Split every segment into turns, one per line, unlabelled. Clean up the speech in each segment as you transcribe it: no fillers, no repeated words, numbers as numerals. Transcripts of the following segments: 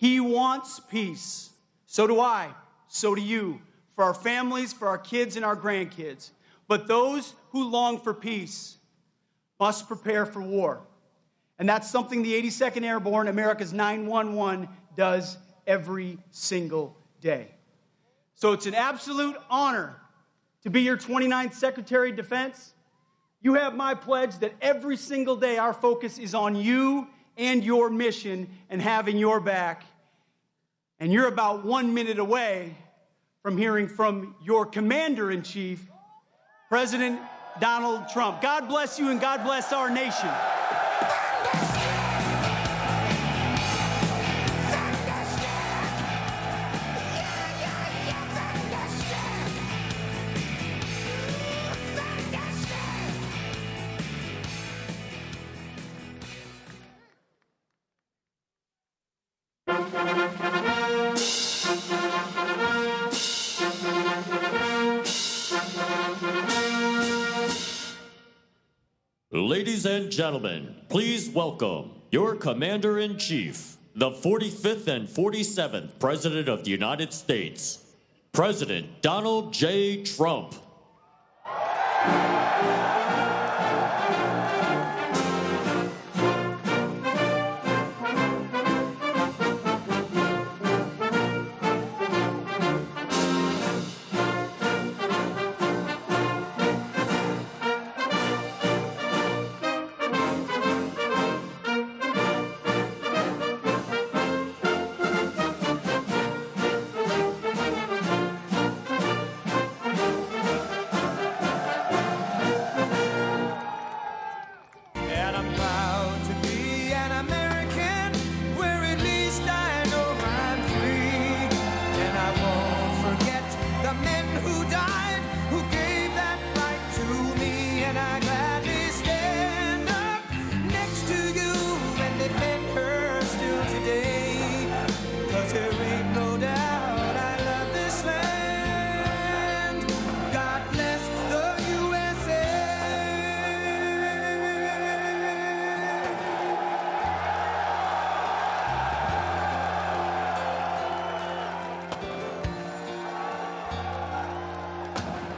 He wants peace. So do I. So do you. For our families, for our kids and our grandkids. But those who long for peace must prepare for war. And that's something the 82nd Airborne, America's 911, does every single day. So it's an absolute honor to be your 29th Secretary of Defense. You have my pledge that every single day our focus is on you and your mission and having your back. And you're about 1 minute away from hearing from your Commander-in-Chief, President Donald Trump. God bless you and God bless our nation.
Ladies and gentlemen, please welcome your Commander-in-Chief, the 45th and 47th President of the United States, President Donald J. Trump.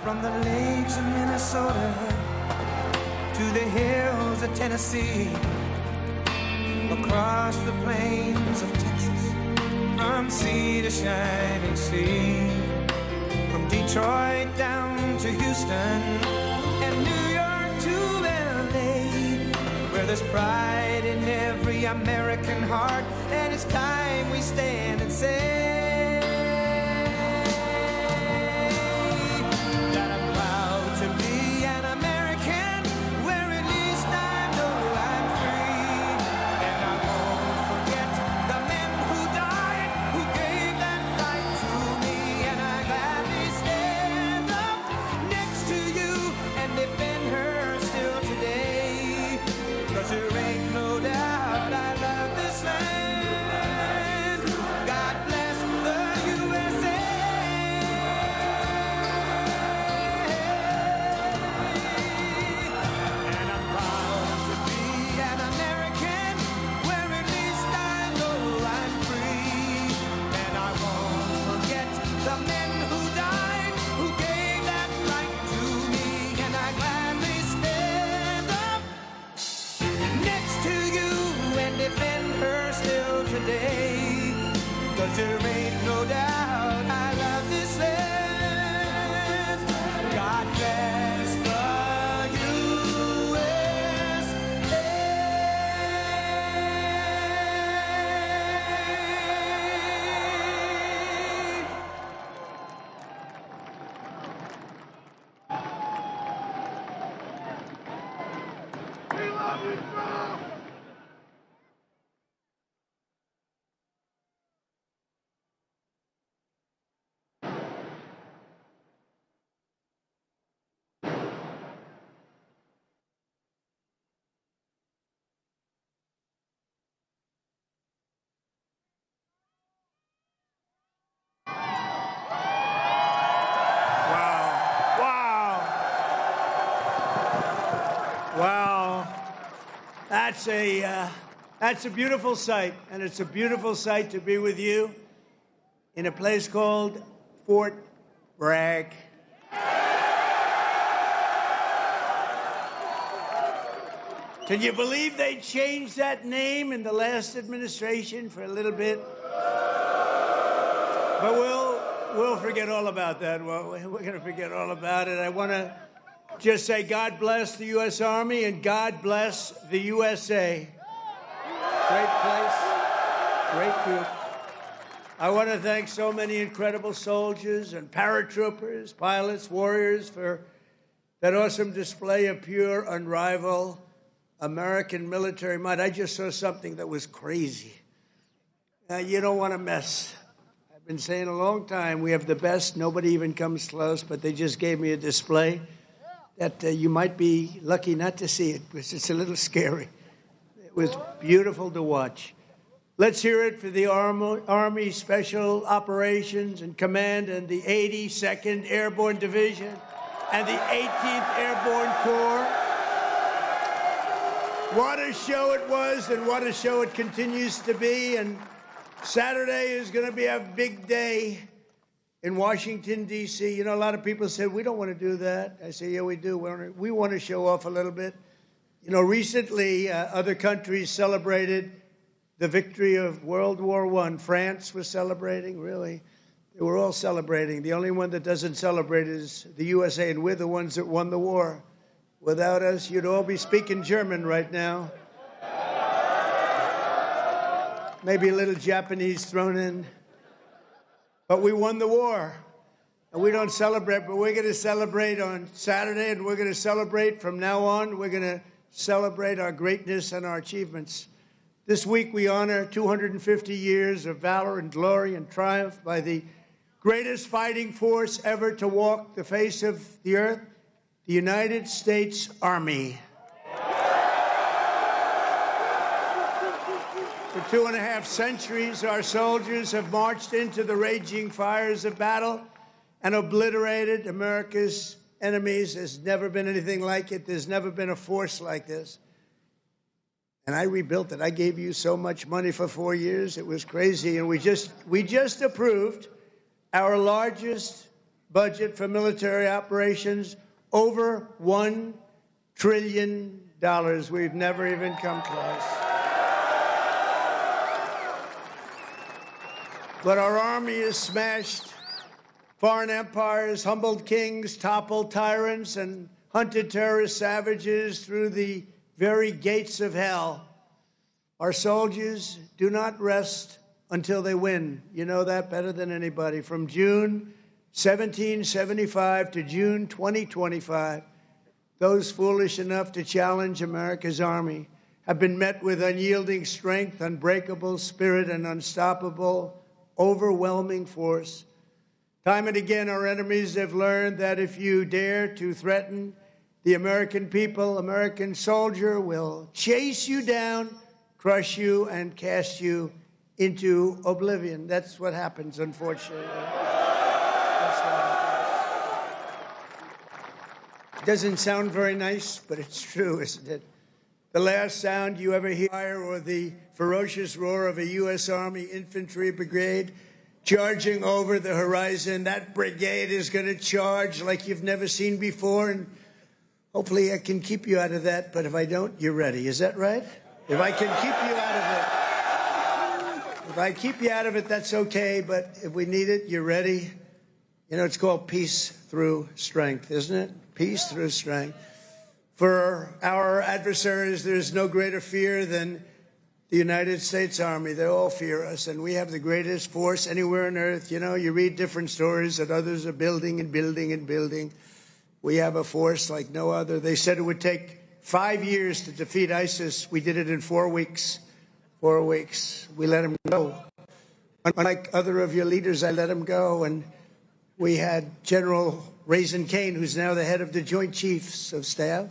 From the lakes of Minnesota to the hills of Tennessee, across the plains of Texas, from sea to shining sea, from Detroit down to Houston and New York to LA, where there's pride in every American heart, and it's time we stand and say there ain't no doubt I love this land. God bless the USA. We love you, Trump!
Wow, that's a That's a beautiful sight, and it's a beautiful sight to be with you in a place called Fort Bragg. Can you believe they changed that name in the last administration for a little bit? But we'll forget all about that. Well, we're going to forget all about it. I want to just say God bless the U.S. Army and God bless the USA. Great place, great group. I want to thank so many incredible soldiers and paratroopers, pilots, warriors for that awesome display of pure, unrivaled American military might. I just saw something that was crazy. You don't want to mess. I've been saying a long time, we have the best. Nobody even comes close, but they just gave me a display that you might be lucky not to see it because it's a little scary. It was beautiful to watch. Let's hear it for the Army Special Operations and Command and the 82nd Airborne Division and the 18th Airborne Corps. What a show it was and what a show it continues to be. And Saturday is going to be a big day in Washington, D.C. You know, a lot of people said, we don't want to do that. I say, yeah, we do. We want to show off a little bit. You know, recently, other countries celebrated the victory of World War I. France was celebrating, really. They were all celebrating. The only one that doesn't celebrate is the USA, and we're the ones that won the war. Without us, you'd all be speaking German right now. Maybe a little Japanese thrown in. But we won the war. And we don't celebrate, but we're going to celebrate on Saturday, and we're going to celebrate from now on. We're going to celebrate our greatness and our achievements. This week we honor 250 years of valor and glory and triumph by the greatest fighting force ever to walk the face of the earth, the United States Army. For 2.5 centuries, our soldiers have marched into the raging fires of battle and obliterated America's enemies. There's never been anything like it. There's never been a force like this. And I rebuilt it. I gave you so much money for 4 years. It was crazy. And we just approved our largest budget for military operations, over $1 trillion. We've never even come close. But our army has smashed foreign empires, humbled kings, toppled tyrants, and hunted terrorist savages through the very gates of hell. Our soldiers do not rest until they win. You know that better than anybody. From June 1775 to June 2025, those foolish enough to challenge America's army have been met with unyielding strength, unbreakable spirit, and unstoppable, overwhelming force. Time and again, our enemies have learned that if you dare to threaten the American people, American soldier will chase you down, crush you, and cast you into oblivion. That's what happens, unfortunately. That's what happens. It doesn't sound very nice, but it's true, isn't it? The last sound you ever hear or the ferocious roar of a U.S. Army infantry brigade charging over the horizon. That brigade is going to charge like you've never seen before, and hopefully I can keep you out of that, but if I don't, you're ready. Is that right? If I can keep you out of it. If I keep you out of it, that's okay, but if we need it, you're ready. You know, it's called peace through strength, isn't it? Peace through strength. For our adversaries, there's no greater fear than the United States Army. They all fear us, and we have the greatest force anywhere on earth. You know, you read different stories that others are building and building and building. We have a force like no other. They said it would take 5 years to defeat ISIS. We did it in 4 weeks. 4 weeks. We let them go. Unlike other of your leaders, I let them go. And we had General Raisin Kane, who's now the head of the Joint Chiefs of Staff,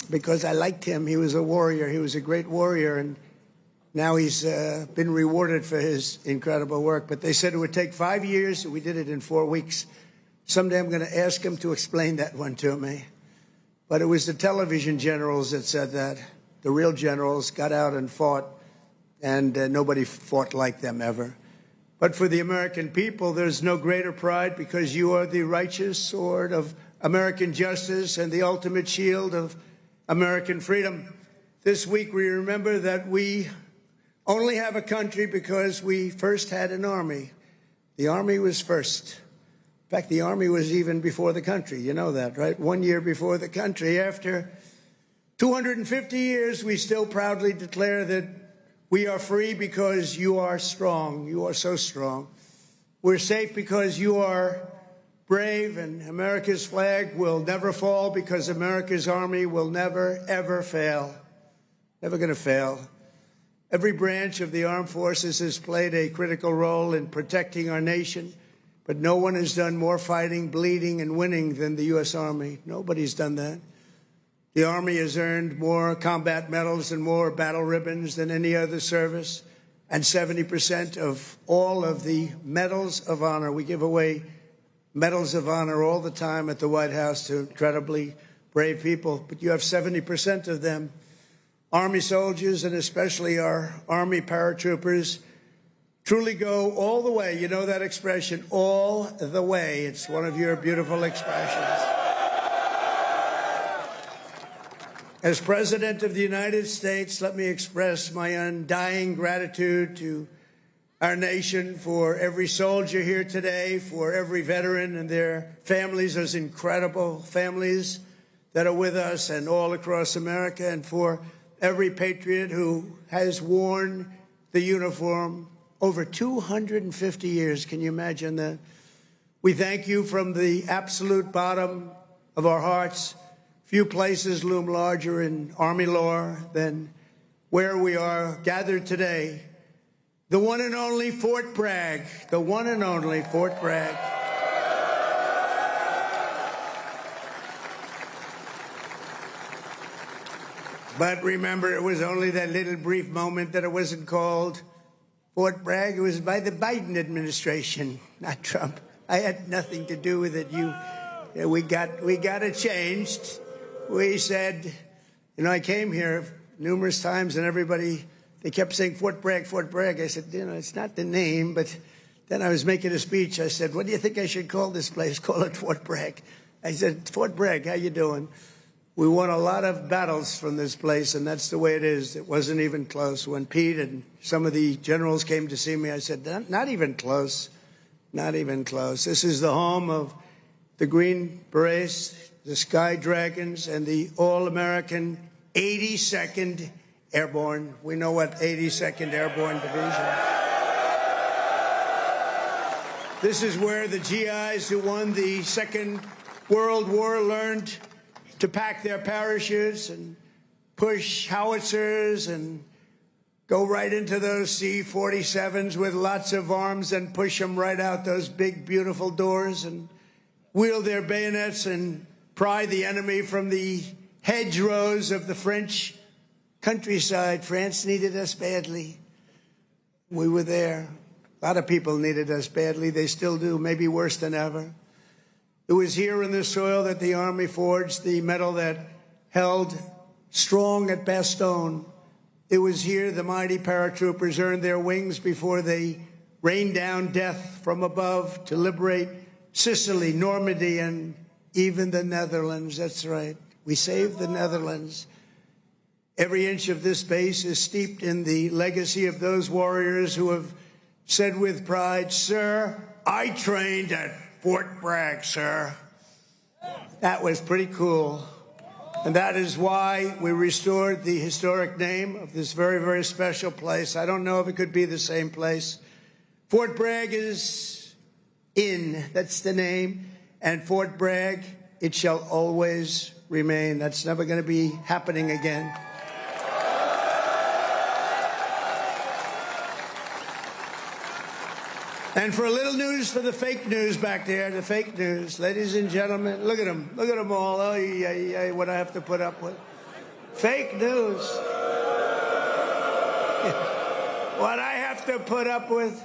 because I liked him. He was a warrior. He was a great warrior. And now he's been rewarded for his incredible work. But they said it would take 5 years. And we did it in 4 weeks. Someday I'm going to ask him to explain that one to me. But it was the television generals that said that. The real generals got out and fought and nobody fought like them ever. But for the American people, there's no greater pride because you are the righteous sword of American justice and the ultimate shield of American freedom. This week, we remember that we only have a country because we first had an army. The army was first. In fact, the army was even before the country. You know that, right? 1 year before the country. After 250 years, we still proudly declare that we are free because you are strong. You are so strong. We're safe because you are brave, and America's flag will never fall because America's army will never, ever fail. Never going to fail. Every branch of the armed forces has played a critical role in protecting our nation, but no one has done more fighting, bleeding, and winning than the U.S. Army. Nobody's done that. The Army has earned more combat medals and more battle ribbons than any other service, and 70% of all of the medals of honor. We give away medals of honor all the time at the White House to incredibly brave people, but you have 70% of them. Army soldiers, and especially our Army paratroopers, truly go all the way. You know that expression, all the way. It's one of your beautiful expressions. As President of the United States, let me express my undying gratitude to our nation for every soldier here today, for every veteran and their families, those incredible families that are with us and all across America, and for every patriot who has worn the uniform over 250 years. Can you imagine that? We thank you from the absolute bottom of our hearts. Few places loom larger in Army lore than where we are gathered today. The one and only Fort Bragg. The one and only Fort Bragg. But remember, it was only that little brief moment that it wasn't called Fort Bragg. It was by the Biden administration, not Trump. I had nothing to do with it. We got it changed. We said, you know, I came here numerous times and everybody, they kept saying Fort Bragg, Fort Bragg. I said, you know, it's not the name, but then I was making a speech. I said, what do you think I should call this place? Call it Fort Bragg. I said, Fort Bragg, how you doing? We won a lot of battles from this place, and that's the way it is. It wasn't even close. When Pete and some of the generals came to see me, I said, not even close, not even close. This is the home of the Green Berets, the Sky Dragons, and the all-American 82nd Airborne. We know what 82nd Airborne Division. This is where the GIs who won the Second World War learned to pack their parachutes and push howitzers and go right into those C-47s with lots of arms and push them right out those big, beautiful doors and wield their bayonets and pry the enemy from the hedgerows of the French countryside. France needed us badly. We were there. A lot of people needed us badly. They still do, maybe worse than ever. It was here in the soil that the Army forged the medal that held strong at Bastogne. It was here the mighty paratroopers earned their wings before they rained down death from above to liberate Sicily, Normandy, and even the Netherlands. That's right. We saved the Netherlands. Every inch of this base is steeped in the legacy of those warriors who have said with pride, "Sir, I trained at Fort Bragg, sir." That was pretty cool. And that is why we restored the historic name of this very, very special place. I don't know if it could be the same place. Fort Bragg is in. That's the name. And Fort Bragg, it shall always remain. That's never going to be happening again. And for a little news for the fake news back there, the fake news, ladies and gentlemen, look at them all. Oh, yeah, what I have to put up with. Fake news. What I have to put up with.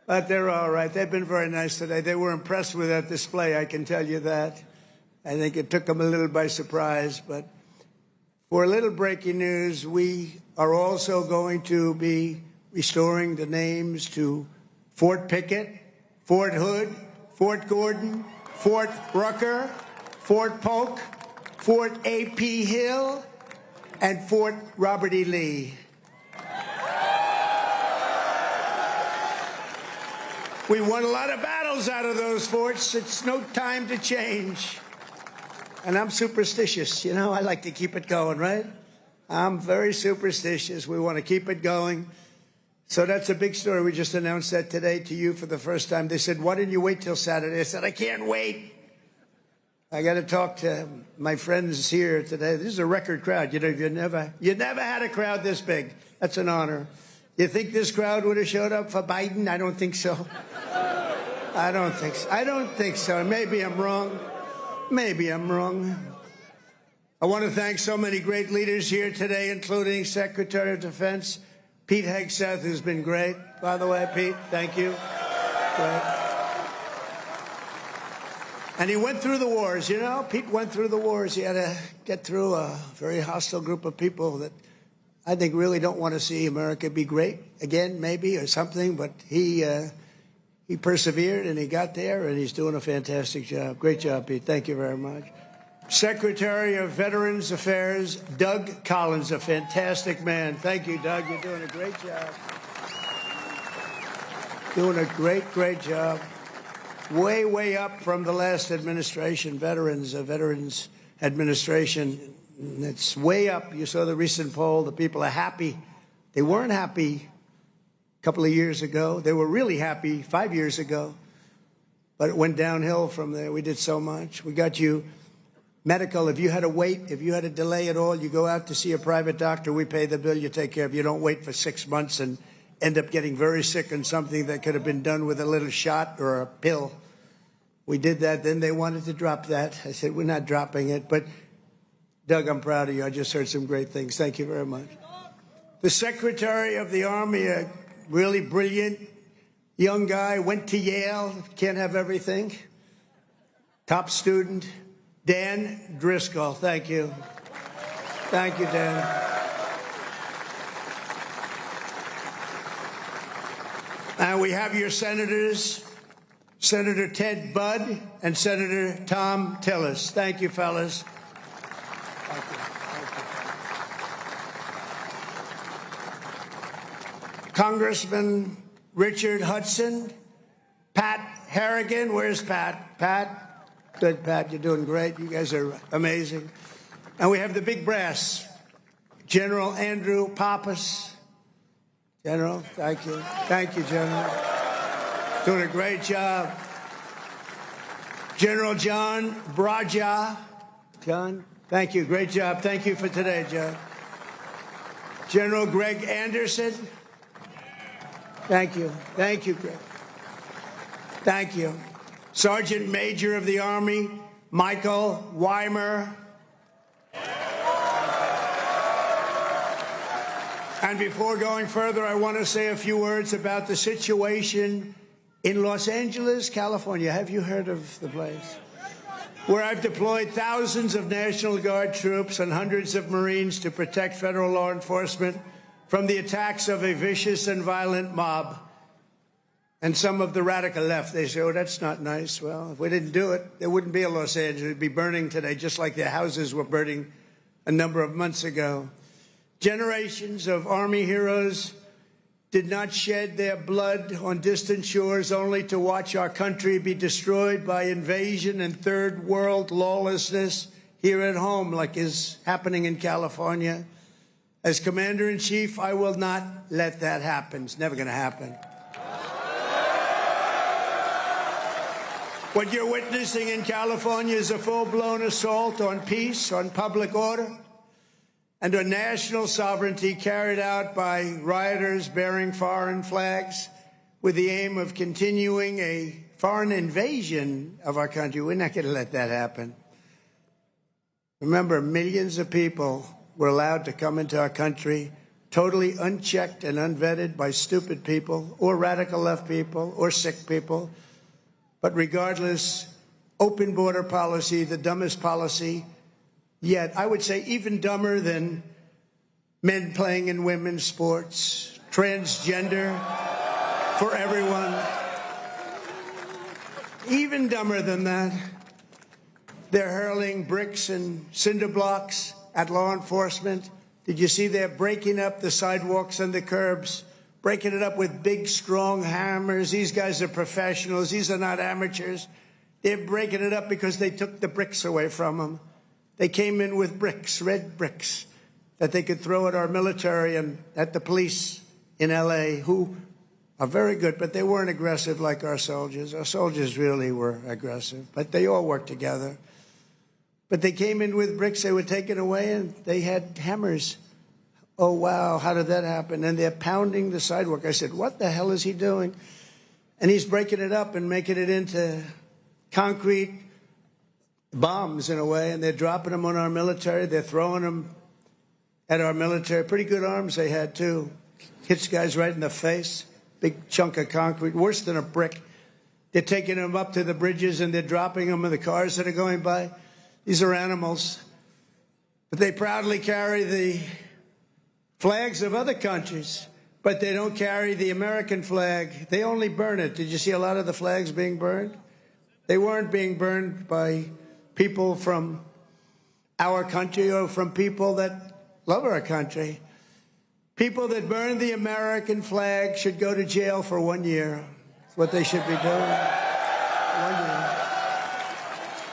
But they're all right. They've been very nice today. They were impressed with that display, I can tell you that. I think it took them a little by surprise. But for a little breaking news, we are also going to be restoring the names to Fort Pickett, Fort Hood, Fort Gordon, Fort Rucker, Fort Polk, Fort A.P. Hill, and Fort Robert E. Lee. We won a lot of battles out of those forts. It's no time to change. And I'm superstitious. You know, I like to keep it going, right? I'm very superstitious. We want to keep it going. So that's a big story. We just announced that today to you for the first time. They said, why didn't you wait till Saturday? I said, I can't wait. I got to talk to my friends here today. This is a record crowd. You know, you never had a crowd this big. That's an honor. You think this crowd would have showed up for Biden? I don't think so. I don't think so. I don't think so. Maybe I'm wrong. Maybe I'm wrong. I want to thank so many great leaders here today, including Secretary of Defense Pete Hegseth, who's been great. By the way, Pete, thank you. Great. And he went through the wars, you know. Pete went through the wars. He had to get through a very hostile group of people that I think really don't want to see America be great again, maybe, or something. But he persevered, and he got there, and he's doing a fantastic job. Great job, Pete. Thank you very much. Secretary of Veterans Affairs, Doug Collins, a fantastic man. Thank you, Doug. You're doing a great job. Doing a great, great job. Way, way up from the last administration, Veterans Administration. It's way up. You saw the recent poll. The people are happy. They weren't happy a couple of years ago. They were really happy 5 years ago. But it went downhill from there. We did so much. We got you medical. If you had to wait, if you had a delay at all, you go out to see a private doctor. We pay the bill. You take care of it. You don't wait for 6 months and end up getting very sick on something that could have been done with a little shot or a pill. We did that. Then they wanted to drop that. I said, we're not dropping it. But, Doug, I'm proud of you. I just heard some great things. Thank you very much. The Secretary of the Army, a really brilliant young guy, went to Yale. Can't have everything. Top student, Dan Driscoll. Thank you. Thank you, Dan. And we have your senators, Senator Ted Budd and Senator Tom Tillis. Thank you, fellas. Thank you. Thank you. Congressman Richard Hudson, Pat Harrigan. Where's Pat? Pat? Good, Pat. You're doing great. You guys are amazing. And we have the big brass, General Andrew Pappas. General, thank you. Thank you, General. Doing a great job. General John Bragg. John, thank you. Great job. Thank you for today, John. General Greg Anderson. Thank you. Thank you, Greg. Thank you. Sergeant Major of the Army, Michael Weimer. And before going further, I want to say a few words about the situation in Los Angeles, California. Have you heard of the place? Where I've deployed thousands of National Guard troops and hundreds of Marines to protect federal law enforcement from the attacks of a vicious and violent mob. And some of the radical left, they say, oh, that's not nice. Well, if we didn't do it, there wouldn't be a Los Angeles. It would be burning today, just like their houses were burning a number of months ago. Generations of Army heroes did not shed their blood on distant shores only to watch our country be destroyed by invasion and third world lawlessness here at home, like is happening in California. As Commander-in-Chief, I will not let that happen. It's never going to happen. What you're witnessing in California is a full-blown assault on peace, on public order, and on national sovereignty carried out by rioters bearing foreign flags with the aim of continuing a foreign invasion of our country. We're not going to let that happen. Remember, millions of people were allowed to come into our country totally unchecked and unvetted by stupid people or radical left people or sick people. But regardless, open border policy, the dumbest policy yet, I would say even dumber than men playing in women's sports, transgender for everyone. Even dumber than that, they're hurling bricks and cinder blocks at law enforcement. Did you see they're breaking up the sidewalks and the curbs, breaking it up with big, strong hammers? These guys are professionals. These are not amateurs. They're breaking it up because they took the bricks away from them. They came in with bricks, red bricks, that they could throw at our military and at the police in L.A., who are very good, but they weren't aggressive like our soldiers. Our soldiers really were aggressive, but they all worked together. But they came in with bricks, they were taken away, and they had hammers. Oh, wow, how did that happen? And they're pounding the sidewalk. I said, what the hell is he doing? And he's breaking it up and making it into concrete bombs in a way, and they're dropping them on our military. They're throwing them at our military. Pretty good arms they had, too. Hits guys right in the face. Big chunk of concrete, worse than a brick. They're taking them up to the bridges, and they're dropping them in the cars that are going by. These are animals. But they proudly carry the flags of other countries, but they don't carry the American flag. They only burn it. Did you see a lot of the flags being burned? They weren't being burned by people from our country or from people that love our country. People that burn the American flag should go to jail for 1 year. That's what they should be doing. 1 year.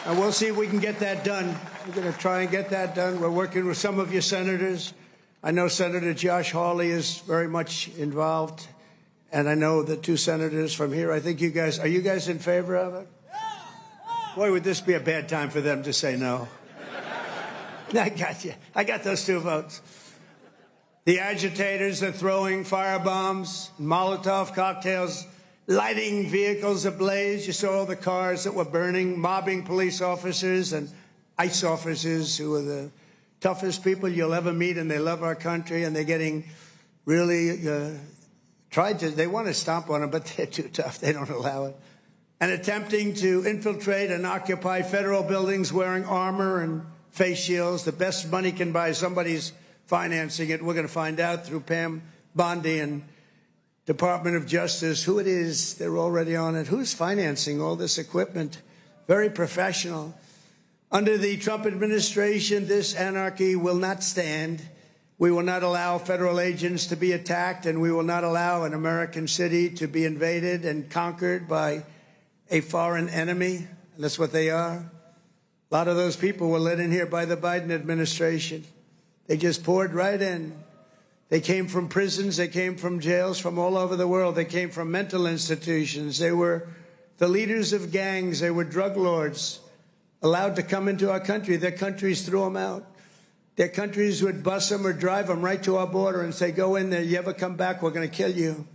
And we'll see if we can get that done. We're going to try and get that done. We're working with some of your senators. I know Senator Josh Hawley is very much involved. And I know the two senators from here. I think you guys, are you guys in favor of it? Boy, would this be a bad time for them to say no. I got you. I got those 2 votes. The agitators are throwing firebombs, Molotov cocktails, lighting vehicles ablaze. You saw all the cars that were burning, mobbing police officers and ICE officers who are the toughest people you'll ever meet, and they love our country, and they're getting really they want to stomp on them, but they're too tough. They don't allow it. And attempting to infiltrate and occupy federal buildings wearing armor and face shields. The best money can buy, somebody's financing it. We're going to find out through Pam Bondi and Department of Justice who it is. They're already on it. Who's financing all this equipment? Very professional. Under the Trump administration, this anarchy will not stand. We will not allow federal agents to be attacked, and we will not allow an American city to be invaded and conquered by a foreign enemy. And that's what they are. A lot of those people were let in here by the Biden administration. They just poured right in. They came from prisons. They came from jails from all over the world. They came from mental institutions. They were the leaders of gangs. They were drug lords allowed to come into our country. Their countries threw them out. Their countries would bus them or drive them right to our border and say, go in there. You ever come back, we're going to kill you.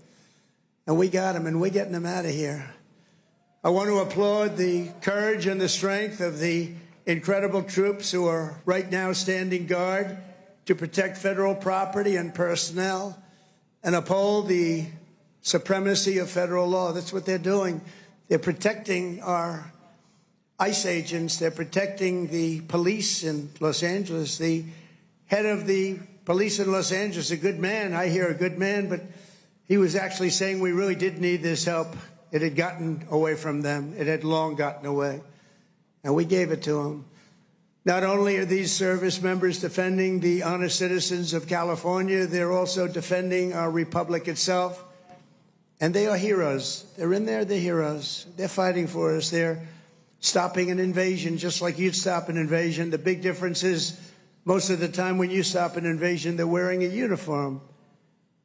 And we got them, and we're getting them out of here. I want to applaud the courage and the strength of the incredible troops who are right now standing guard to protect federal property and personnel and uphold the supremacy of federal law. That's what they're doing. They're protecting our ICE agents. They're protecting the police in Los Angeles. The head of the police in Los Angeles, a good man. I hear a good man, but he was actually saying we really did need this help. It had gotten away from them. It had long gotten away. And we gave it to them. Not only are these service members defending the honest citizens of California, they're also defending our republic itself. And they are heroes. They're in there, they're heroes. They're fighting for us. They're stopping an invasion just like you'd stop an invasion. The big difference is most of the time when you stop an invasion, they're wearing a uniform.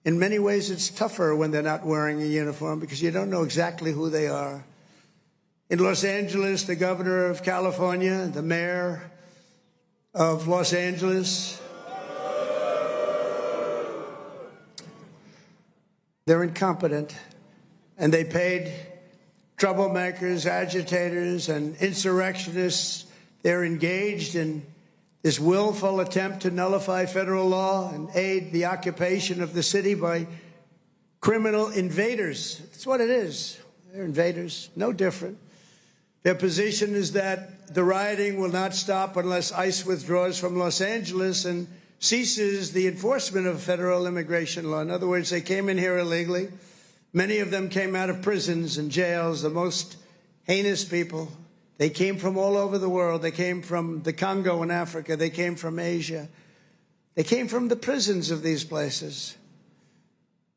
In many ways, it's tougher when they're not wearing a uniform because you don't know exactly who they are. In Los Angeles, the governor of California, the mayor of Los Angeles, they're incompetent, and they paid troublemakers, agitators, and insurrectionists. They're engaged in this willful attempt to nullify federal law and aid the occupation of the city by criminal invaders. That's what it is. They're invaders, no different. Their position is that the rioting will not stop unless ICE withdraws from Los Angeles, and ceases the enforcement of federal immigration law. In other words, they came in here illegally. Many of them came out of prisons and jails, the most heinous people. They came from all over the world. They came from the Congo in Africa. They came from Asia. They came from the prisons of these places.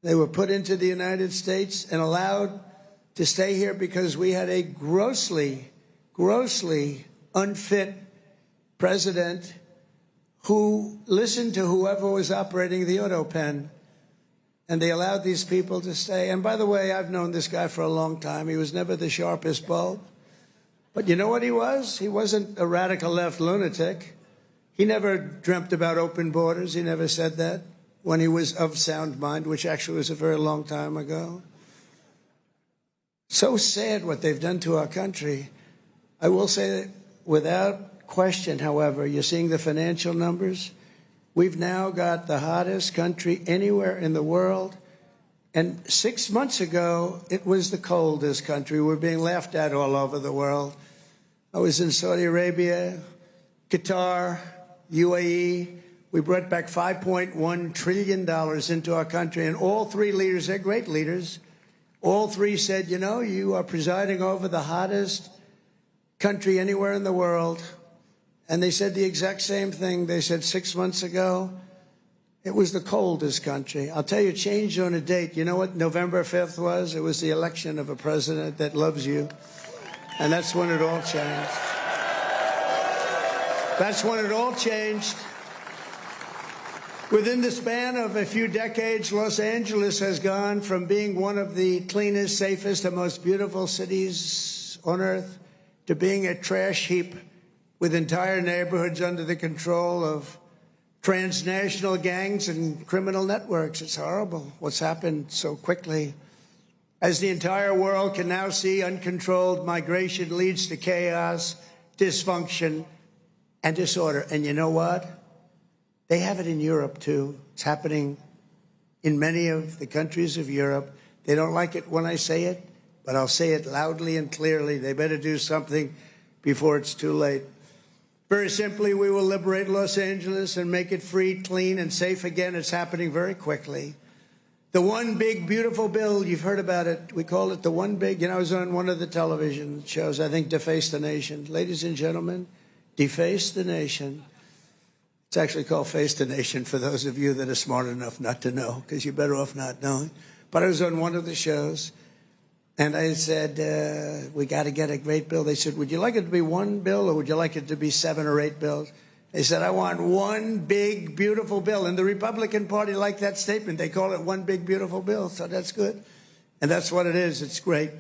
They were put into the United States and allowed to stay here because we had a grossly unfit president who listened to whoever was operating the auto pen. And they allowed these people to stay. And by the way, I've known this guy for a long time. He was never the sharpest bulb. But you know what he was? He wasn't a radical left lunatic. He never dreamt about open borders. He never said that when he was of sound mind, which actually was a very long time ago. So sad what they've done to our country. I will say that without question, however, you're seeing the financial numbers. We've now got the hottest country anywhere in the world. And 6 months ago, it was the coldest country. We're being laughed at all over the world. I was in Saudi Arabia, Qatar, UAE. We brought back $5.1 trillion into our country. And all three leaders, they're great leaders, all three said, you know, you are presiding over the hottest country anywhere in the world. And they said the exact same thing. They said 6 months ago, it was the coldest country. I'll tell you, it changed on a date. You know what November 5th was? It was the election of a president that loves you. And that's when it all changed. That's when it all changed. Within the span of a few decades, Los Angeles has gone from being one of the cleanest, safest, and most beautiful cities on earth to being a trash heap with entire neighborhoods under the control of transnational gangs and criminal networks. It's horrible what's happened so quickly. As the entire world can now see, uncontrolled migration leads to chaos, dysfunction, and disorder. And you know what? They have it in Europe, too. It's happening in many of the countries of Europe. They don't like it when I say it, but I'll say it loudly and clearly. They better do something before it's too late. Very simply, we will liberate Los Angeles and make it free, clean, and safe again. It's happening very quickly. The one big, beautiful bill, you've heard about it. We call it the one big, I was on one of the television shows, I think, Deface the Nation. Ladies and gentlemen, Deface the Nation. It's actually called Face the Nation for those of you that are smart enough not to know, because you're better off not knowing. But I was on one of the shows, and I said, we got to get a great bill. They said, would you like it to be one bill or would you like it to be 7 or 8 bills? They said, I want one big, beautiful bill. And the Republican Party liked that statement. They call it one big, beautiful bill. So that's good. And that's what it is. It's great.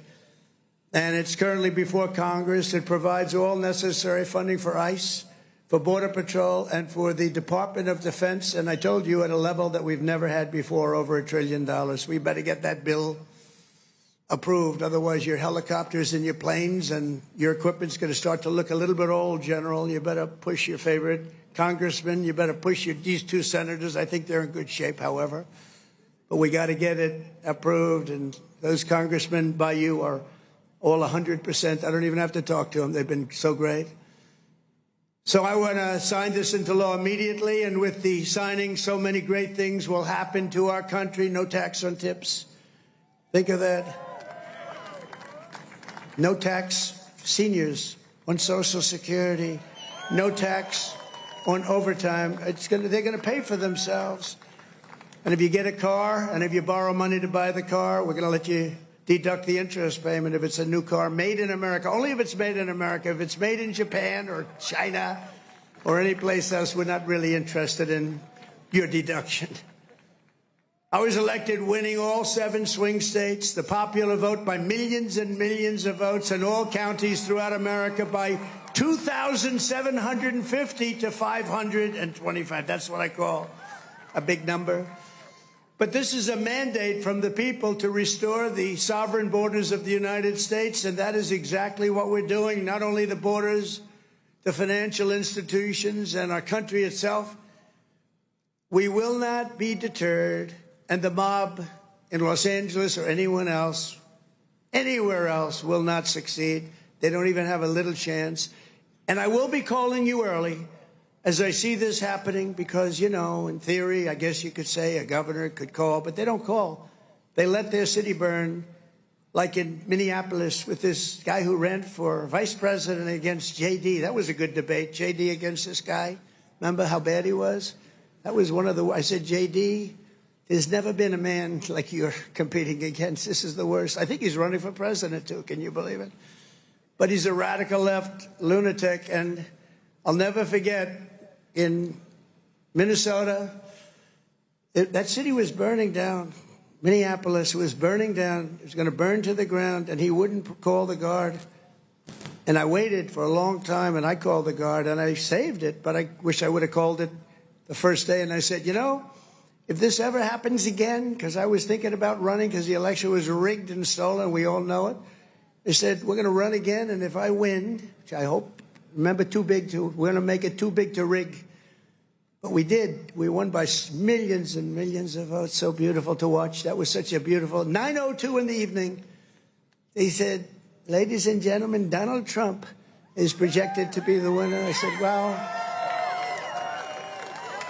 And it's currently before Congress. It provides all necessary funding for ICE, for Border Patrol, and for the Department of Defense. And I told you at a level that we've never had before, over $1 trillion. We better get that bill approved. Otherwise, your helicopters and your planes and your equipment's going to start to look a little bit old, General. You better push your favorite congressman. You better push these 2 senators. I think they're in good shape, however. But we got to get it approved. And those congressmen by you are all 100%. I don't even have to talk to them. They've been so great. So I want to sign this into law immediately. And with the signing, so many great things will happen to our country. No tax on tips. Think of that. No tax, seniors, on Social Security. No tax on overtime. They're going to pay for themselves. And if you get a car, and if you borrow money to buy the car, we're going to let you deduct the interest payment if it's a new car made in America. Only if it's made in America. If it's made in Japan or China or any place else, we're not really interested in your deduction. I was elected winning all 7 swing states, the popular vote by millions and millions of votes, in all counties throughout America by 2,750 to 525. That's what I call a big number. But this is a mandate from the people to restore the sovereign borders of the United States, and that is exactly what we're doing. Not only the borders, the financial institutions, and our country itself. We will not be deterred. And the mob in Los Angeles or anyone else, anywhere else, will not succeed. They don't even have a little chance. And I will be calling you early as I see this happening, because, you know, in theory, I guess you could say a governor could call, but they don't call. They let their city burn, like in Minneapolis with this guy who ran for vice president against J.D. That was a good debate, J.D. against this guy. Remember how bad he was? That was one of the, I said, J.D., there's never been a man like you're competing against. This is the worst. I think he's running for president, too. Can you believe it? But he's a radical left lunatic, and I'll never forget, in Minnesota, that city was burning down. Minneapolis was burning down. It was going to burn to the ground, and he wouldn't call the guard. And I waited for a long time, and I called the guard, and I saved it, but I wish I would have called it the first day. And I said, you know, if this ever happens again, because I was thinking about running because the election was rigged and stolen, we all know it. I said, we're going to run again, and if I win, which I hope, remember, we're going to make it too big to rig. But we did. We won by millions and millions of votes. So beautiful to watch. That was such a beautiful, 9:02 in the evening. They said, ladies and gentlemen, Donald Trump is projected to be the winner. I said, well,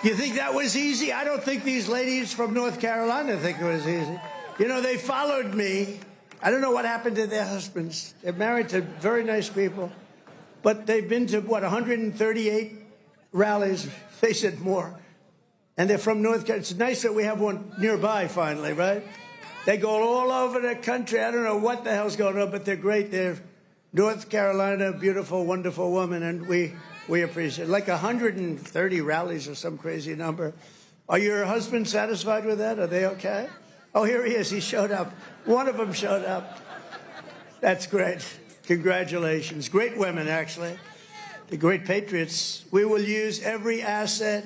you think that was easy? I don't think these ladies from North Carolina think it was easy. You know, they followed me. I don't know what happened to their husbands. They're married to very nice people. But they've been to, what, 138 rallies? They said more. And they're from North Carolina. It's nice that we have one nearby finally, right? They go all over the country. I don't know what the hell's going on, but they're great. They're North Carolina, beautiful, wonderful woman, and we appreciate it. Like 130 rallies or some crazy number. Are your husbands satisfied with that? Are they okay? Oh, here he is. He showed up. One of them showed up. That's great. Congratulations. Great women, actually. The great patriots. We will use every asset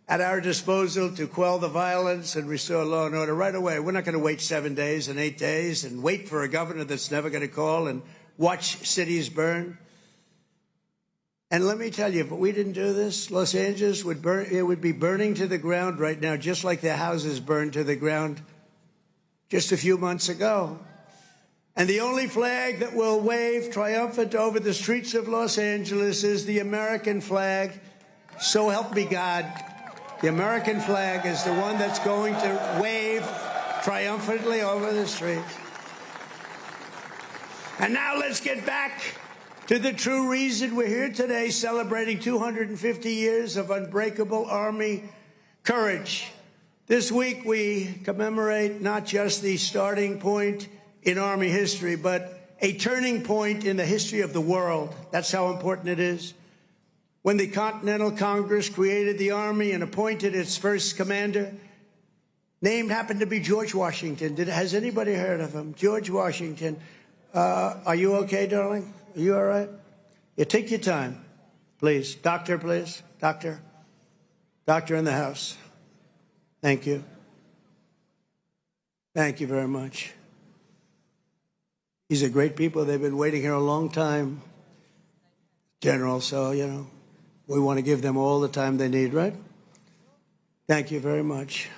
at our disposal to quell the violence and restore law and order right away. We're not going to wait 7 days and 8 days and wait for a governor that's never going to call and watch cities burn. And let me tell you, if we didn't do this, Los Angeles would burn. It would be burning to the ground right now, just like their houses burned to the ground just a few months ago. And the only flag that will wave triumphant over the streets of Los Angeles is the American flag. So help me God. The American flag is the one that's going to wave triumphantly over the streets. And now let's get back to the true reason we're here today, celebrating 250 years of unbreakable Army courage. This week we commemorate not just the starting point in Army history, but a turning point in the history of the world. That's how important it is. When the Continental Congress created the Army and appointed its first commander, named happened to be George Washington. Has anybody heard of him? George Washington. Are you okay, darling? Are you all right? Yeah, take your time, please. Doctor, please. Doctor. Doctor in the house. Thank you. Thank you very much. These are great people. They've been waiting here a long time, General, so, you know, we want to give them all the time they need, right? Thank you very much.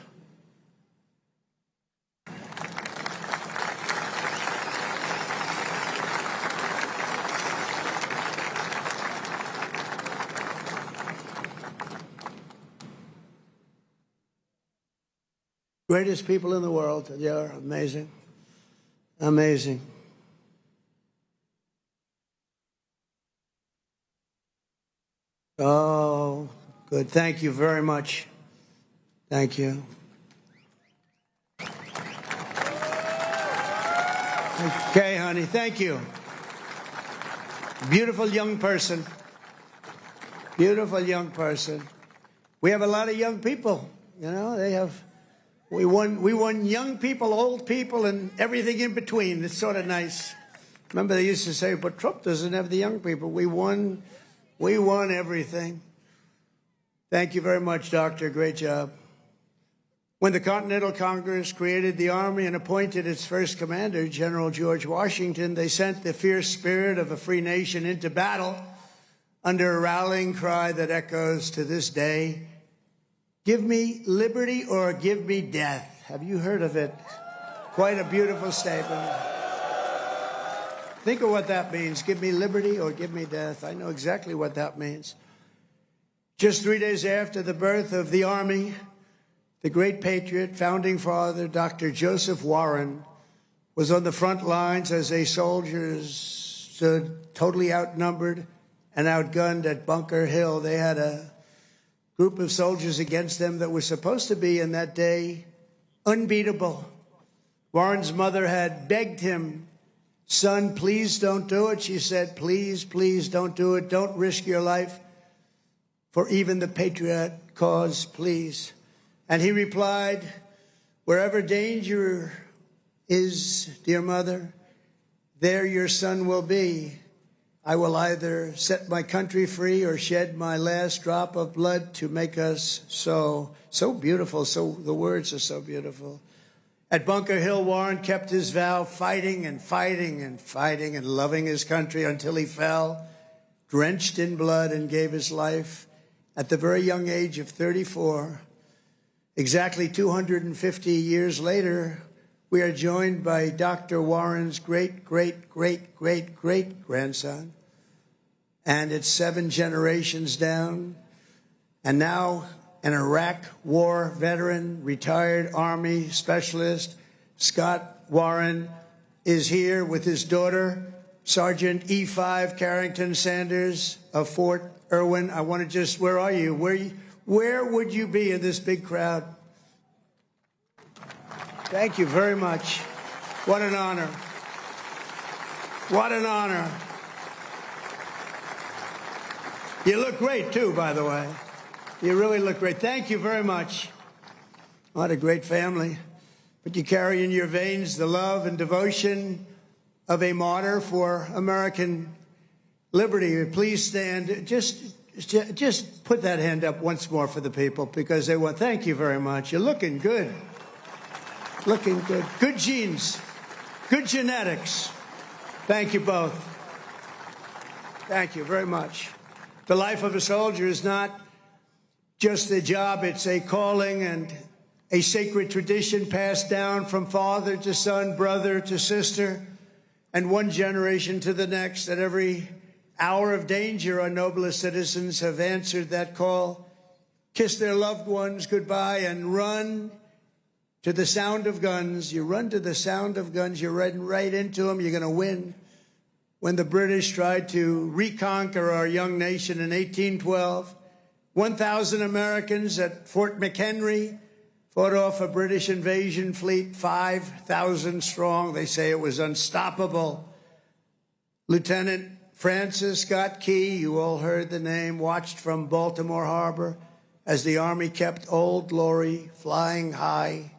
Greatest people in the world. They're amazing. Amazing. Oh, good. Thank you very much. Thank you. Okay, honey. Thank you. Beautiful young person. Beautiful young person. We have a lot of young people. You know, they have. We won young people, old people, and everything in between. It's sort of nice. Remember, they used to say, but Trump doesn't have the young people. We won everything. Thank you very much, Doctor. Great job. When the Continental Congress created the Army and appointed its first commander, General George Washington, they sent the fierce spirit of a free nation into battle under a rallying cry that echoes to this day. Give me liberty or give me death. Have you heard of it? Quite a beautiful statement. Think of what that means. Give me liberty or give me death. I know exactly what that means. Just 3 days after the birth of the Army, the great patriot, founding father, Dr. Joseph Warren, was on the front lines as a soldiers stood totally outnumbered and outgunned at Bunker Hill. They had a group of soldiers against them that was supposed to be, in that day, unbeatable. Warren's mother had begged him, "Son, please don't do it." She said, "Please, please don't do it. Don't risk your life for even the patriot cause, please." And he replied, "Wherever danger is, dear mother, there your son will be. I will either set my country free or shed my last drop of blood to make us so." So beautiful. So the words are so beautiful. At Bunker Hill, Warren kept his vow, fighting and fighting and fighting and loving his country until he fell, drenched in blood, and gave his life at the very young age of 34. Exactly 250 years later, we are joined by Dr. Warren's great-great-great-great-great-grandson, and it's 7 generations down, and now an Iraq war veteran, retired Army specialist, Scott Warren, is here with his daughter, Sergeant E5 Carrington Sanders of Fort Irwin. I want to just, where are you? Where would you be in this big crowd? Thank you very much. What an honor. What an honor. You look great, too, by the way. You really look great. Thank you very much. What a great family. But you carry in your veins the love and devotion of a martyr for American liberty. Please stand. Just put that hand up once more for the people, because they want. Thank you very much. You're looking good. Looking good. Good genes. Good genetics. Thank you both. Thank you very much. The life of a soldier is not just a job. It's a calling and a sacred tradition passed down from father to son, brother to sister, and one generation to the next. At every hour of danger, our noblest citizens have answered that call, kissed their loved ones goodbye, and run to the sound of guns. You run to the sound of guns. You're running right into them. You're going to win. When the British tried to reconquer our young nation in 1812, 1,000 Americans at Fort McHenry fought off a British invasion fleet, 5,000 strong. They say it was unstoppable. Lieutenant Francis Scott Key, you all heard the name, watched from Baltimore Harbor as the Army kept Old Glory flying high.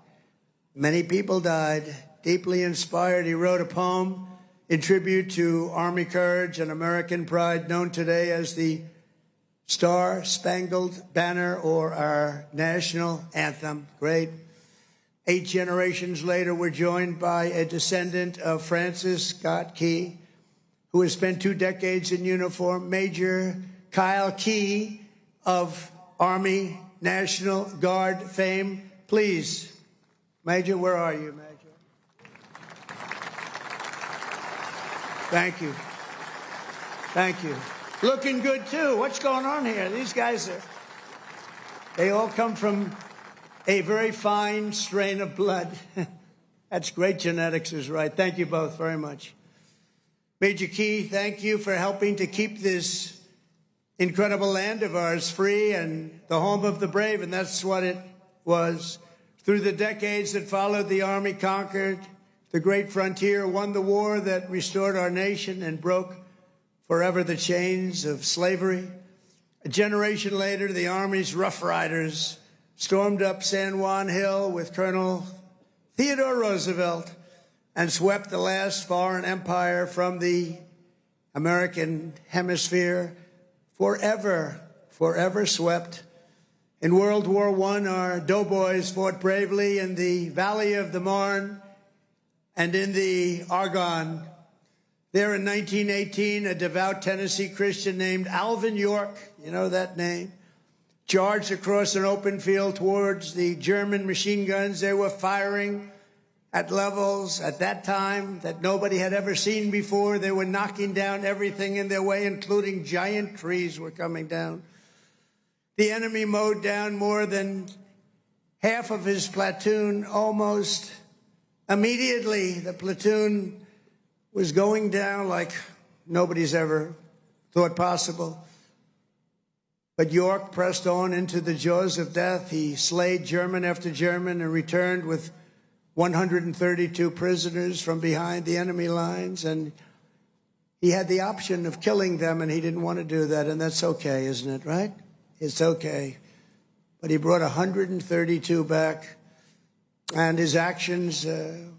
Many people died. Deeply inspired, he wrote a poem in tribute to Army courage and American pride, known today as the Star-Spangled Banner, or our national anthem. Great. 8 generations later, we're joined by a descendant of Francis Scott Key, who has spent 2 decades in uniform, Major Kyle Key of Army National Guard fame. Please, Major, where are you, Major? Thank you. Thank you. Looking good, too. What's going on here? These guys they all come from a very fine strain of blood. That's great genetics is right. Thank you both very much. Major Key, thank you for helping to keep this incredible land of ours free and the home of the brave, and that's what it was. Through the decades that followed, the Army conquered the great frontier, won the war that restored our nation and broke forever the chains of slavery. A generation later, the Army's Rough Riders stormed up San Juan Hill with Colonel Theodore Roosevelt and swept the last foreign empire from the American hemisphere, forever swept. In World War I, our doughboys fought bravely in the Valley of the Marne and in the Argonne. There in 1918, a devout Tennessee Christian named Alvin York, you know that name, charged across an open field towards the German machine guns. They were firing at levels at that time that nobody had ever seen before. They were knocking down everything in their way, including giant trees were coming down. The enemy mowed down more than half of his platoon almost immediately. The platoon was going down like nobody's ever thought possible. But York pressed on into the jaws of death. He slayed German after German and returned with 132 prisoners from behind the enemy lines. And he had the option of killing them, and he didn't want to do that. And that's okay, isn't it, right? It's okay. But he brought 132 back. And his actions and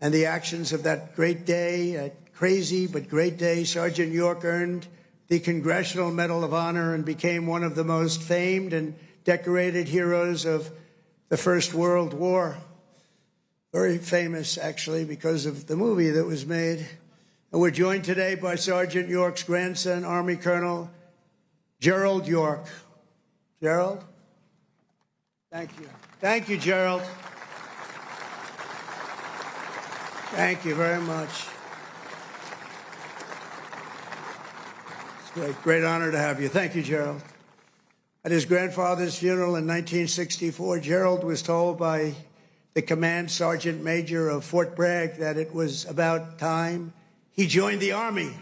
the actions of that great day, that crazy but great day, Sergeant York earned the Congressional Medal of Honor and became one of the most famed and decorated heroes of the First World War. Very famous, actually, because of the movie that was made. And we're joined today by Sergeant York's grandson, Army Colonel Gerald York. Gerald? Thank you. Thank you, Gerald. Thank you very much. Great honor to have you. Thank you, Gerald. At his grandfather's funeral in 1964, Gerald was told by the command sergeant major of Fort Bragg that it was about time he joined the Army.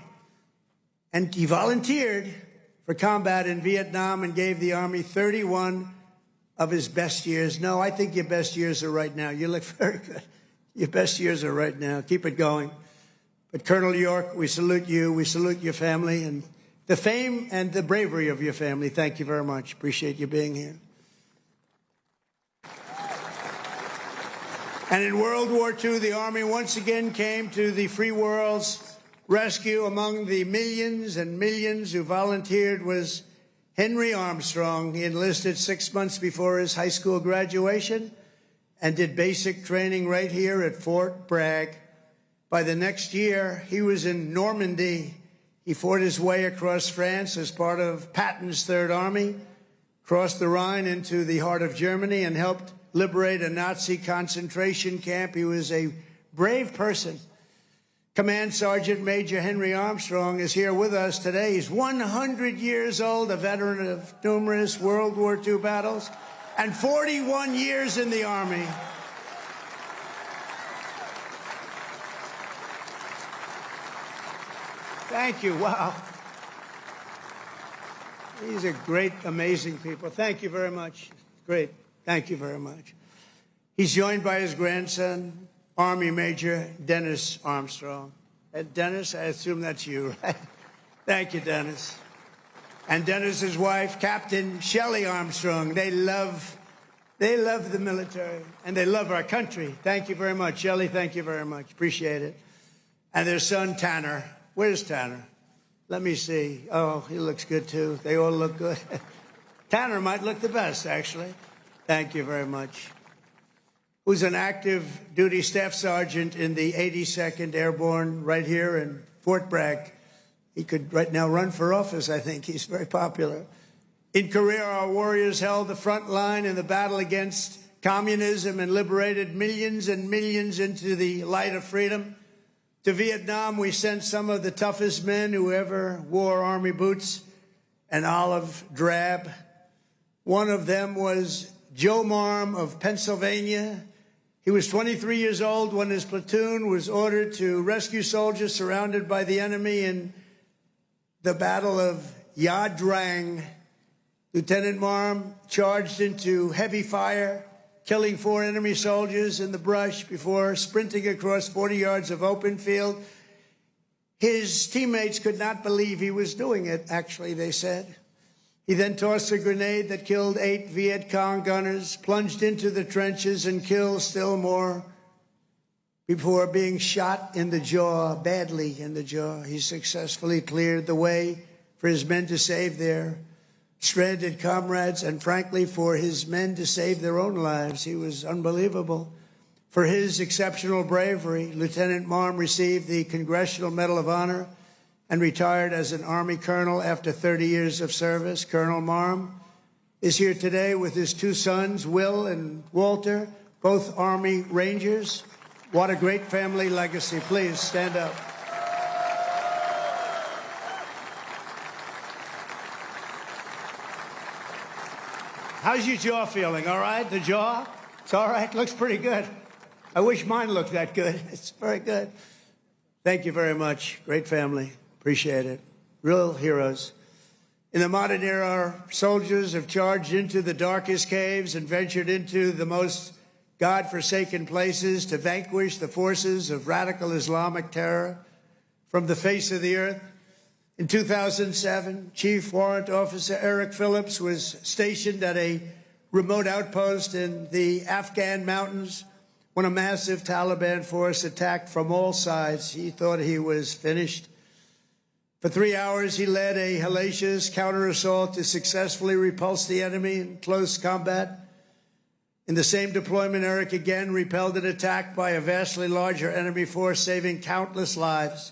And he volunteered for combat in Vietnam and gave the Army 31 of his best years. No, I think your best years are right now. You look very good. Your best years are right now. Keep it going. But Colonel York, we salute you. We salute your family and the fame and the bravery of your family. Thank you very much. Appreciate you being here. And in World War II, the Army once again came to the free world's rescue. Among the millions and millions who volunteered was Henry Armstrong. He enlisted 6 months before his high school graduation and did basic training right here at Fort Bragg. By the next year, he was in Normandy. He fought his way across France as part of Patton's Third Army, crossed the Rhine into the heart of Germany, and helped liberate a Nazi concentration camp. He was a brave person. Command Sergeant Major Henry Armstrong is here with us today. He's 100 years old, a veteran of numerous World War II battles, and 41 years in the Army. Thank you. Wow. These are great, amazing people. Thank you very much. Great. Thank you very much. He's joined by his grandson, Army Major Dennis Armstrong. Dennis, I assume that's you, right? Thank you, Dennis. And Dennis's wife, Captain Shelley Armstrong. They love the military, and they love our country. Thank you very much. Shelley, thank you very much. Appreciate it. And their son, Tanner. Where's Tanner? Let me see. Oh, he looks good, too. They all look good. Tanner might look the best, actually. Thank you very much. Who's an active duty staff sergeant in the 82nd Airborne right here in Fort Bragg. He could right now run for office, I think. He's very popular. In Korea, our warriors held the front line in the battle against communism and liberated millions and millions into the light of freedom. To Vietnam, we sent some of the toughest men who ever wore army boots, an olive drab. One of them was Joe Marm of Pennsylvania. He was 23 years old when his platoon was ordered to rescue soldiers surrounded by the enemy in the Battle of Ia Drang. Lieutenant Marm charged into heavy fire, killing 4 enemy soldiers in the brush before sprinting across 40 yards of open field. His teammates could not believe he was doing it, actually, they said. He then tossed a grenade that killed 8 Viet Cong gunners, plunged into the trenches and killed still more before being shot in the jaw, badly in the jaw. He successfully cleared the way for his men to save their stranded comrades, and frankly, for his men to save their own lives. He was unbelievable. For his exceptional bravery, Lieutenant Marm received the Congressional Medal of Honor and retired as an Army colonel after 30 years of service. Colonel Marm is here today with his 2 sons, Will and Walter, both Army Rangers. What a great family legacy. Please stand up. How's your jaw feeling? All right? The jaw? It's all right? Looks pretty good. I wish mine looked that good. It's very good. Thank you very much. Great family. Appreciate it. Real heroes. In the modern era, our soldiers have charged into the darkest caves and ventured into the most God-forsaken places to vanquish the forces of radical Islamic terror from the face of the earth. In 2007, Chief Warrant Officer Eric Phillips was stationed at a remote outpost in the Afghan mountains when a massive Taliban force attacked from all sides. He thought he was finished. For 3 hours, he led a hellacious counter-assault to successfully repulse the enemy in close combat. In the same deployment, Eric again repelled an attack by a vastly larger enemy force, saving countless lives.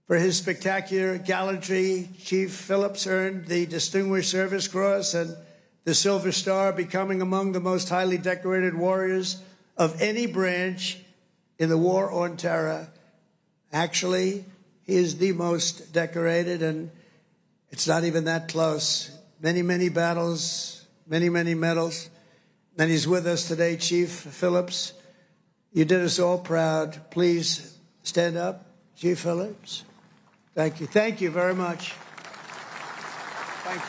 For his spectacular gallantry, Chief Phillips earned the Distinguished Service Cross and the Silver Star, becoming among the most highly decorated warriors of any branch in the war on terror. Actually, he is the most decorated, and it's not even that close. Many, many battles, many, many medals. And he's with us today, Chief Phillips. You did us all proud. Please stand up, Chief Phillips. Thank you. Thank you very much. Thank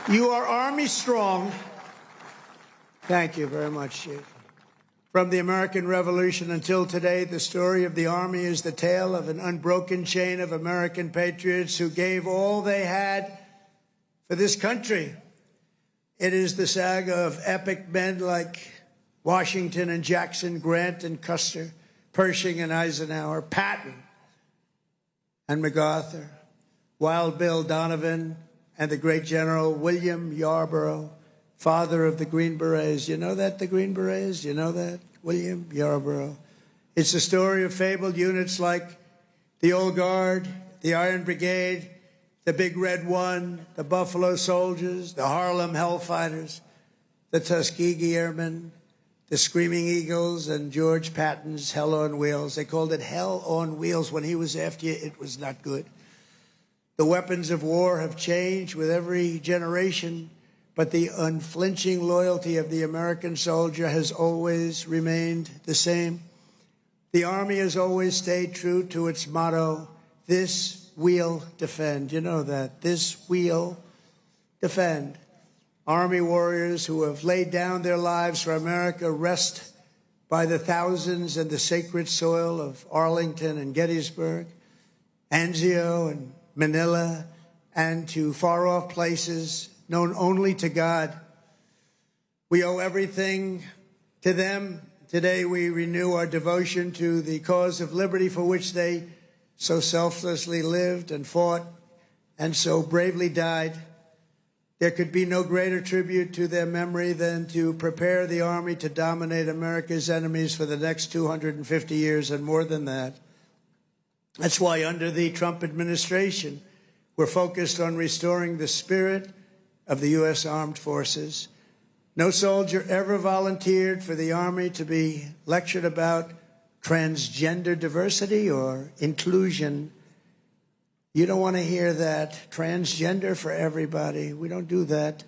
you. You are Army strong. Thank you very much, Chief. From the American Revolution until today, the story of the Army is the tale of an unbroken chain of American patriots who gave all they had for this country. It is the saga of epic men like Washington and Jackson, Grant and Custer, Pershing and Eisenhower, Patton and MacArthur, Wild Bill Donovan, and the great General William Yarborough, father of the Green Berets. You know that, the Green Berets? You know that? William Yarborough. It's the story of fabled units like the Old Guard, the Iron Brigade, the Big Red One, the Buffalo Soldiers, the Harlem Hellfighters, the Tuskegee Airmen, the Screaming Eagles, and George Patton's Hell on Wheels. They called it Hell on Wheels. When he was after you, it was not good. The weapons of war have changed with every generation, but the unflinching loyalty of the American soldier has always remained the same. The Army has always stayed true to its motto, this we'll defend. You know that. This we'll defend. Army warriors who have laid down their lives for America rest by the thousands in the sacred soil of Arlington and Gettysburg, Anzio and Manila, and to far-off places known only to God. We owe everything to them. Today we renew our devotion to the cause of liberty for which they so selflessly lived and fought and so bravely died. There could be no greater tribute to their memory than to prepare the Army to dominate America's enemies for the next 250 years and more than that. That's why under the Trump administration, we're focused on restoring the spirit of the U.S. Armed Forces. No soldier ever volunteered for the Army to be lectured about transgender diversity or inclusion. You don't want to hear that. Transgender for everybody. We don't do that.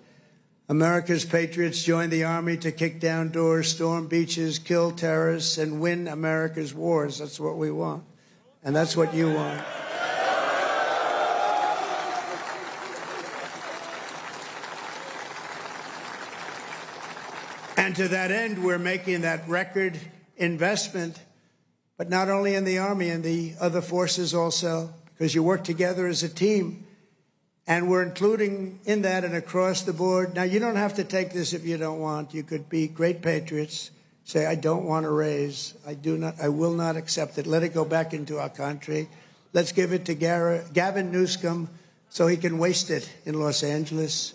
America's patriots joined the Army to kick down doors, storm beaches, kill terrorists, and win America's wars. That's what we want. And that's what you want. And to that end, we're making that record investment, but not only in the Army, in the other forces also, because you work together as a team. And we're including in that and across the board. Now, you don't have to take this if you don't want. You could be great patriots, say, I don't want a raise. I will not accept it. Let it go back into our country. Let's give it to Gavin Newsom so he can waste it in Los Angeles.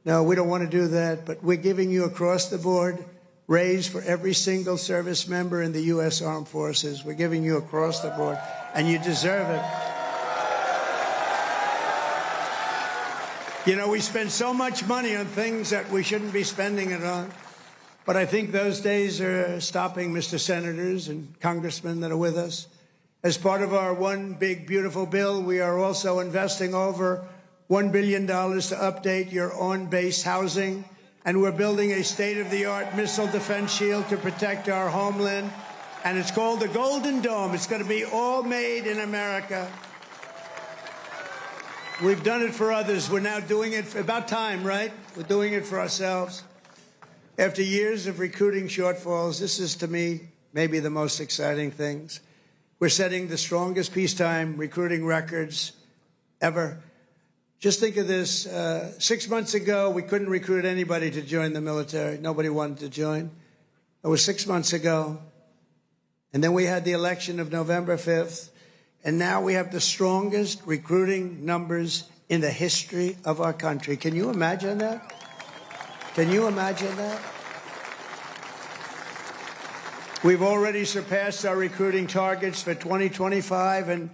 No, we don't want to do that, but we're giving you across the board raise for every single service member in the U.S. Armed Forces. We're giving you across the board, and you deserve it. You know, we spend so much money on things that we shouldn't be spending it on, but I think those days are stopping, Mr. Senators and Congressmen that are with us. As part of our one big, beautiful bill, we are also investing over $1 billion to update your on-base housing. And we're building a state-of-the-art missile defense shield to protect our homeland. And it's called the Golden Dome. It's going to be all made in America. We've done it for others. We're now doing it about time, right? We're doing it for ourselves. After years of recruiting shortfalls, this is, to me, maybe the most exciting things. We're setting the strongest peacetime recruiting records ever. Just think of this. 6 months ago, we couldn't recruit anybody to join the military. Nobody wanted to join. It was 6 months ago. And then we had the election of November 5th. And now we have the strongest recruiting numbers in the history of our country. Can you imagine that? Can you imagine that? We've already surpassed our recruiting targets for 2025, and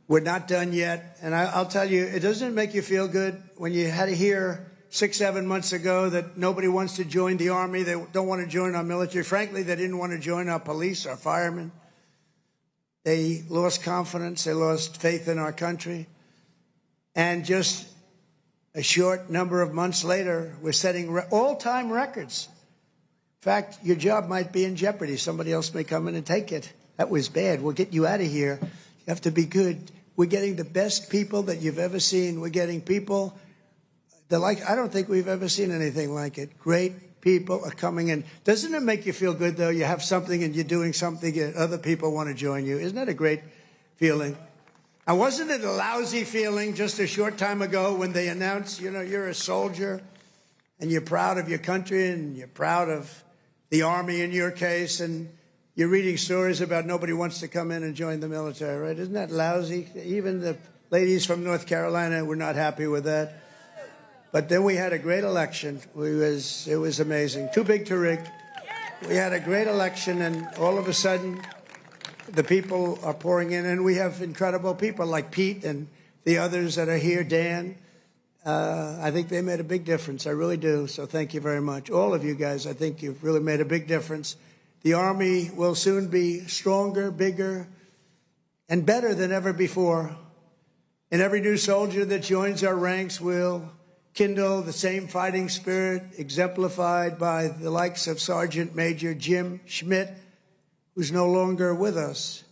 we're not done yet. And I'll tell you, it doesn't make you feel good when you had to hear 6, 7 months ago that nobody wants to join the Army. They don't want to join our military. Frankly, they didn't want to join our police, our firemen. They lost confidence. They lost faith in our country. And just a short number of months later, we're setting all-time records. In fact, your job might be in jeopardy. Somebody else may come in and take it. That was bad. We'll get you out of here. You have to be good. We're getting the best people that you've ever seen. We're getting people that I don't think we've ever seen anything like it. Great people are coming in. Doesn't it make you feel good, though? You have something and you're doing something and other people want to join you. Isn't that a great feeling? And wasn't it a lousy feeling just a short time ago when they announced, you're a soldier and you're proud of your country and you're proud of the Army in your case, and you're reading stories about nobody wants to come in and join the military, right? Isn't that lousy? Even the ladies from North Carolina were not happy with that. But then we had a great election. It was amazing. Too big to rig. We had a great election, and all of a sudden, the people are pouring in, and we have incredible people like Pete and the others that are here, Dan. I think they made a big difference. I really do. So thank you very much. All of you guys, I think you've really made a big difference. The Army will soon be stronger, bigger, and better than ever before. And every new soldier that joins our ranks will kindle the same fighting spirit exemplified by the likes of Sergeant Major Jim Schmidt, who's no longer with us.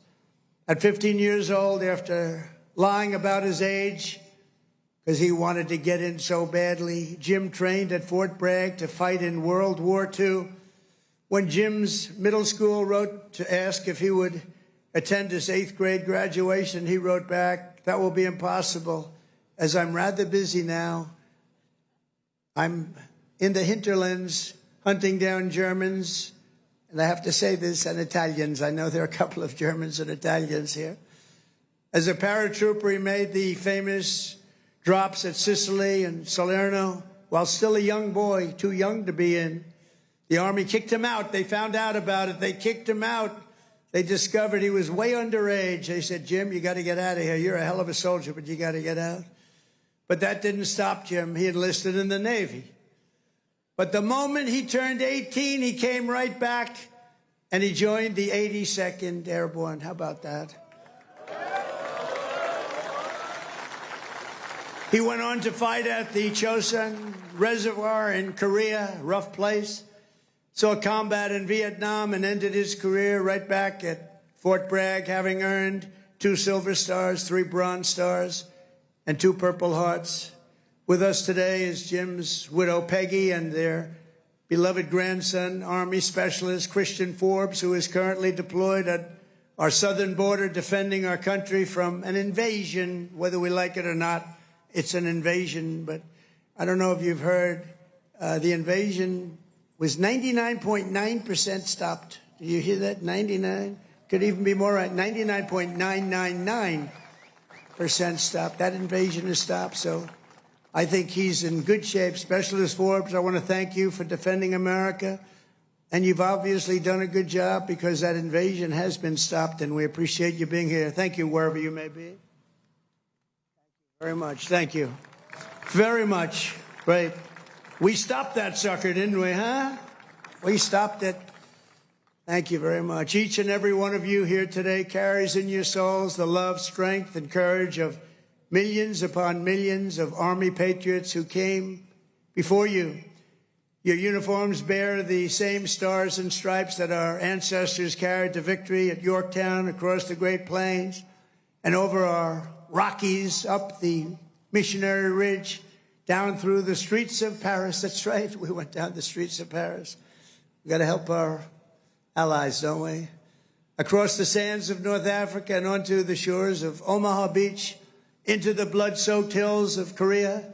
At 15 years old, after lying about his age, because he wanted to get in so badly, Jim trained at Fort Bragg to fight in World War II. When Jim's middle school wrote to ask if he would attend his 8th grade graduation, he wrote back, "That will be impossible, as I'm rather busy now. I'm in the hinterlands hunting down Germans," and I have to say this, and Italians. I know there are a couple of Germans and Italians here. As a paratrooper, he made the famous drops at Sicily and Salerno while still a young boy, too young to be in. The Army kicked him out. They found out about it. They kicked him out. They discovered he was way underage. They said, "Jim, you got to get out of here. You're a hell of a soldier, but you got to get out." But that didn't stop Jim. He enlisted in the Navy. But the moment he turned 18, he came right back and he joined the 82nd Airborne. How about that? He went on to fight at the Chosin Reservoir in Korea, rough place. Saw combat in Vietnam and ended his career right back at Fort Bragg, having earned 2 Silver Stars, 3 Bronze Stars, and 2 Purple Hearts. With us today is Jim's widow, Peggy, and their beloved grandson, Army Specialist Christian Forbes, who is currently deployed at our southern border defending our country from an invasion, whether we like it or not. It's an invasion, but I don't know if you've heard, the invasion was 99.9% stopped. Do you hear that? 99? Could even be more right. 99.999% stopped. That invasion is stopped, so I think he's in good shape. Specialist Forbes, I want to thank you for defending America. And you've obviously done a good job because that invasion has been stopped, and we appreciate you being here. Thank you, wherever you may be. Very much. Thank you. Very much. Great. We stopped that sucker, didn't we, huh? We stopped it. Thank you very much. Each and every one of you here today carries in your souls the love, strength, and courage of millions upon millions of Army patriots who came before you. Your uniforms bear the same stars and stripes that our ancestors carried to victory at Yorktown, across the Great Plains, and over our Rockies, up the Missionary Ridge, down through the streets of Paris. That's right, we went down the streets of Paris. We've got to help our allies, don't we? Across the sands of North Africa and onto the shores of Omaha Beach, into the blood-soaked hills of Korea.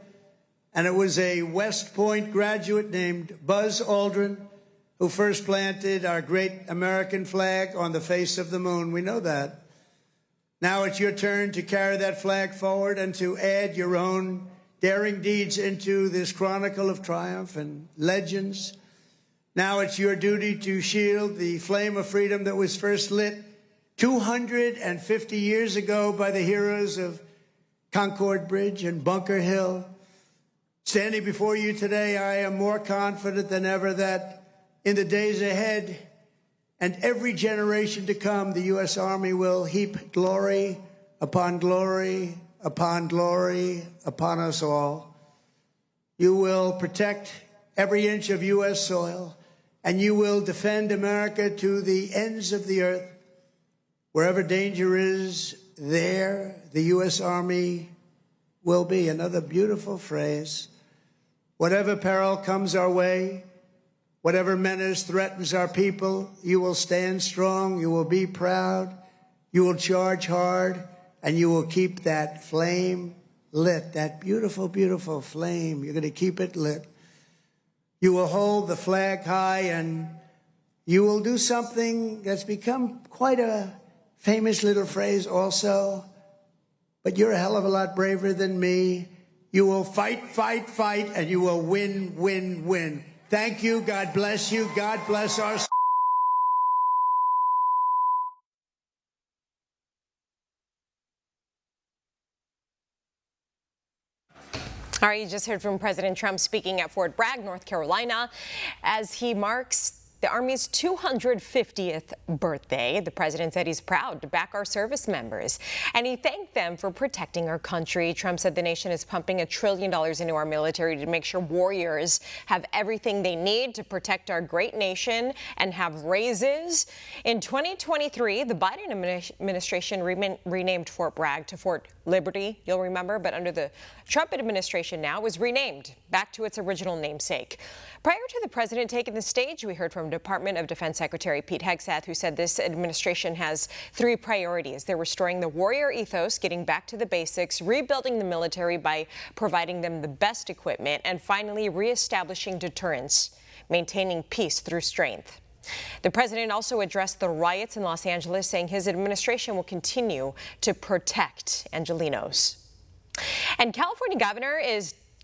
And it was a West Point graduate named Buzz Aldrin who first planted our great American flag on the face of the moon. We know that. Now it's your turn to carry that flag forward and to add your own daring deeds into this chronicle of triumph and legends. Now it's your duty to shield the flame of freedom that was first lit 250 years ago by the heroes of Concord Bridge and Bunker Hill. Standing before you today, I am more confident than ever that in the days ahead and every generation to come, the U.S. Army will heap glory upon glory upon glory upon us all. You will protect every inch of U.S. soil, and you will defend America to the ends of the earth. Wherever danger is, there the U.S. Army will be. Another beautiful phrase. Whatever peril comes our way, whatever menace threatens our people, you will stand strong, you will be proud, you will charge hard, and you will keep that flame lit, that beautiful, beautiful flame. You're going to keep it lit. You will hold the flag high, and you will do something that's become quite a famous little phrase also, but you're a hell of a lot braver than me. You will fight, fight, fight, and you will win, win, win. Thank you. God bless you. God bless our...
All right, you just heard from President Trump speaking at Fort Bragg, North Carolina, as he marks the Army's 250th birthday. The president said he's proud to back our service members, and he thanked them for protecting our country. Trump said the nation is pumping $1 trillion into our military to make sure warriors have everything they need to protect our great nation and have raises. In 2023, the Biden administration renamed Fort Bragg to Fort Liberty, you'll remember, but under the Trump administration now, it was renamed back to its original namesake. Prior to the president taking the stage, we heard from Department of Defense Secretary Pete Hegseth, who said this administration has 3 priorities. They're restoring the warrior ethos, getting back to the basics, rebuilding the military by providing them the best equipment, and finally reestablishing deterrence, maintaining peace through strength. The president also addressed the riots in Los Angeles, saying his administration will continue to protect Angelenos. And California Governor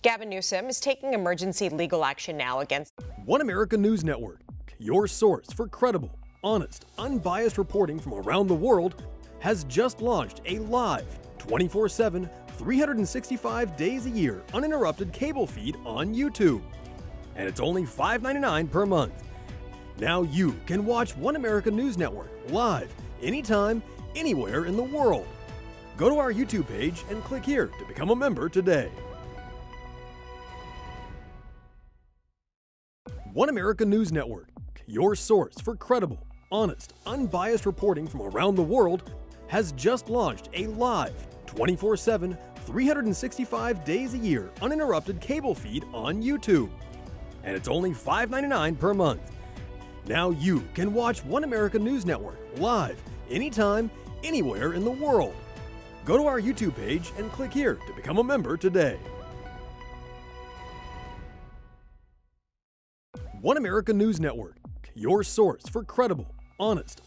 Gavin Newsom is taking emergency legal action now against
One America News Network, your source for credible, honest, unbiased reporting from around the world, has just launched a live, 24/7, 365 days a year uninterrupted cable feed on YouTube. And it's only $5.99 per month. Now you can watch One America News Network live, anytime, anywhere in the world. Go to our YouTube page and click here to become a member today. One America News Network, your source for credible, honest, unbiased reporting from around the world, has just launched a live, 24/7, 365 days a year uninterrupted cable feed on YouTube. And it's only $5.99 per month. Now you can watch One America News Network live, anytime, anywhere in the world. Go to our YouTube page and click here to become a member today. One America News Network, your source for credible, honest,